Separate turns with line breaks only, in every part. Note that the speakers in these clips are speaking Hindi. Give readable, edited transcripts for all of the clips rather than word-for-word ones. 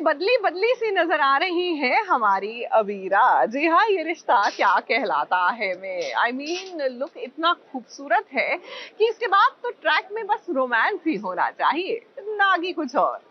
बदली बदली सी नजर आ रही है हमारी अबीरा। जी हाँ, ये रिश्ता क्या कहलाता है में लुक इतना खूबसूरत है कि इसके बाद तो ट्रैक में बस रोमांस ही होना चाहिए, ना कि कुछ और।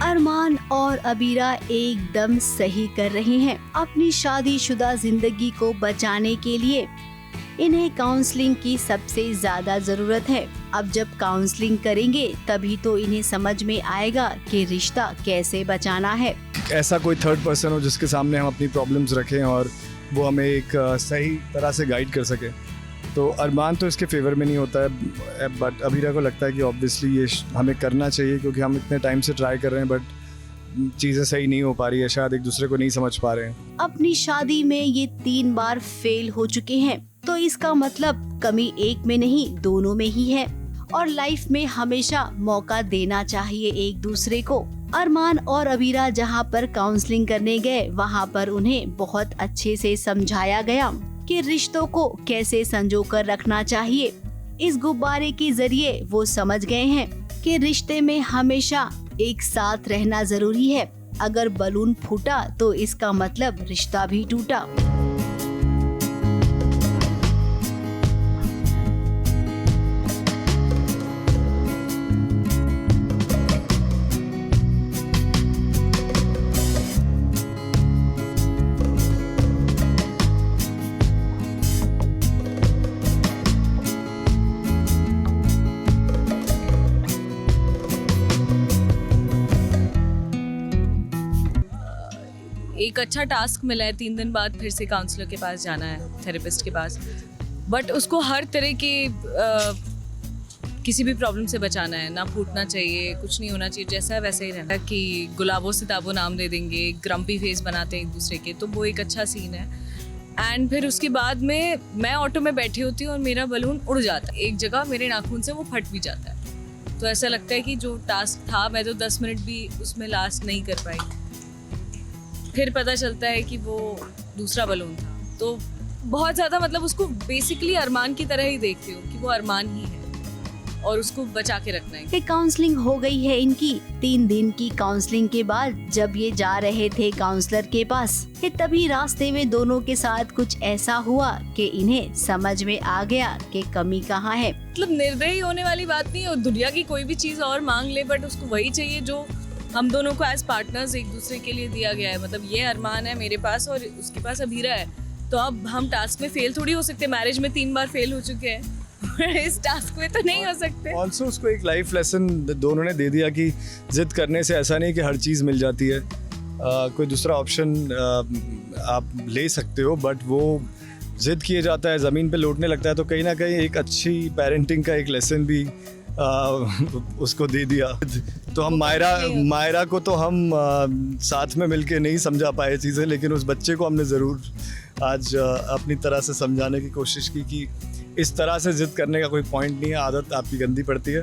अरमान और अबीरा एकदम सही कर रहे हैं अपनी शादीशुदा जिंदगी को बचाने के लिए। इन्हें काउंसलिंग की सबसे ज्यादा जरूरत है। अब जब काउंसलिंग करेंगे तभी तो इन्हें समझ में आएगा कि रिश्ता कैसे बचाना है।
ऐसा कोई थर्ड पर्सन हो जिसके सामने हम अपनी प्रॉब्लम्स रखें और वो हमें एक सही तरह से गाइड कर सके। तो अरमान तो इसके फेवर में नहीं होता है, बट अबीरा को लगता है कि ऑब्वियसली ये हमें करना चाहिए क्योंकि हम इतने टाइम से ट्राई कर रहे हैं बट चीज़ें सही नहीं हो पा रही है, शायद एक दूसरे को नहीं समझ पा रहे हैं।
अपनी शादी में ये 3 बार फेल हो चुके हैं, तो इसका मतलब कमी एक में नहीं दोनों में ही है और लाइफ में हमेशा मौका देना चाहिए एक दूसरे को। अरमान और अबीरा जहाँ पर काउंसलिंग करने गए वहाँ पर उन्हें बहुत अच्छे से समझाया गया कि रिश्तों को कैसे संजो कर रखना चाहिए। इस गुब्बारे के जरिए वो समझ गए हैं कि रिश्ते में हमेशा एक साथ रहना जरूरी है। अगर बलून फूटा तो इसका मतलब रिश्ता भी टूटा।
एक अच्छा टास्क मिला है, 3 दिन बाद फिर से काउंसलर के पास जाना है, थेरेपिस्ट के पास। बट उसको हर तरह के किसी भी प्रॉब्लम से बचाना है, ना फूटना चाहिए, कुछ नहीं होना चाहिए, जैसा है वैसे ही रहना। कि गुलाबों से ताबो नाम दे देंगे, ग्रम्पी फेस बनाते हैं एक दूसरे के, तो वो एक अच्छा सीन है। एंड फिर उसके बाद में मैं ऑटो में बैठी होती हूँ और मेरा बलून उड़ जाता है एक जगह, मेरे नाखून से वो फट भी जाता है। तो ऐसा लगता है कि जो टास्क था मैं तो 10 मिनट भी उसमें लास्ट नहीं कर पाई। फिर पता चलता है कि वो दूसरा बलून था। तो बहुत ज़्यादा मतलब उसको बेसिकली अरमान की तरह ही देखती हूँ कि वो अरमान ही है और उसको बचा के रखना है।
काउंसलिंग हो गई है इनकी। 3 दिन की काउंसलिंग के बाद जब ये जा रहे थे काउंसलर के पास, तभी रास्ते में दोनों के साथ कुछ ऐसा हुआ कि इन्हें समझ में आ गया कि कमी कहाँ है।
मतलब निर्दयी होने वाली बात नहीं है, और दुनिया की कोई भी चीज़ और मांग ले बट उसको वही चाहिए जो हम दोनों को एज पार्टनर्स एक दूसरे के लिए दिया गया है। मतलब ये अरमान है मेरे पास और उसके पास अबीरा है, तो अब हम टास्क में फेल थोड़ी हो सकते। मैरिज में 3 बार फेल हो चुके हैं इस टास्क में तो नहीं हो सकते।
ऑल्सो उसको एक लाइफ लेसन दोनों ने दे दिया कि जिद करने से ऐसा नहीं कि हर चीज़ मिल जाती है। कोई दूसरा ऑप्शन आप ले सकते हो, बट वो जिद किए जाता है, ज़मीन पे लौटने लगता है। तो कहीं ना कहीं एक अच्छी पेरेंटिंग का एक लेसन भी उसको दे दिया। तो हम मायरा को तो हम साथ में मिलके नहीं समझा पाए चीज़ें, लेकिन उस बच्चे को हमने ज़रूर आज अपनी तरह से समझाने की कोशिश की कि इस तरह से जिद करने का कोई पॉइंट नहीं है, आदत आपकी गंदी पड़ती है।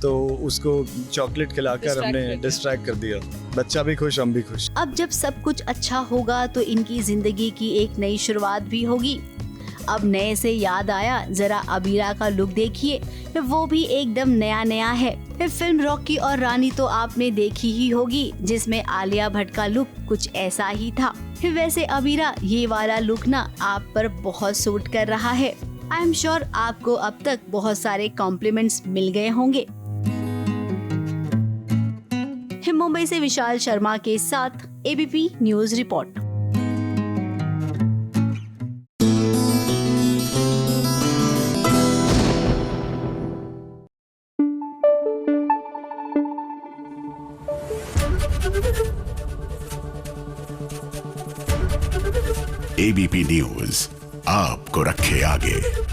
तो उसको चॉकलेट खिलाकर हमने डिस्ट्रैक्ट कर दिया। बच्चा भी खुश, हम भी खुश।
अब जब सब कुछ अच्छा होगा तो इनकी जिंदगी की एक नई शुरुआत भी होगी। अब नए से याद आया, जरा अबीरा का लुक देखिए, वो भी एकदम नया नया है। फिल्म रॉकी और रानी तो आपने देखी ही होगी, जिसमें आलिया भट्ट का लुक कुछ ऐसा ही था। वैसे अबीरा ये वाला लुक ना आप पर बहुत सूट कर रहा है। आई एम श्योर आपको अब तक बहुत सारे कॉम्प्लीमेंट्स मिल गए होंगे। मुंबई से विशाल शर्मा के साथ ABP news report.
ABP news आपको रखे आगे।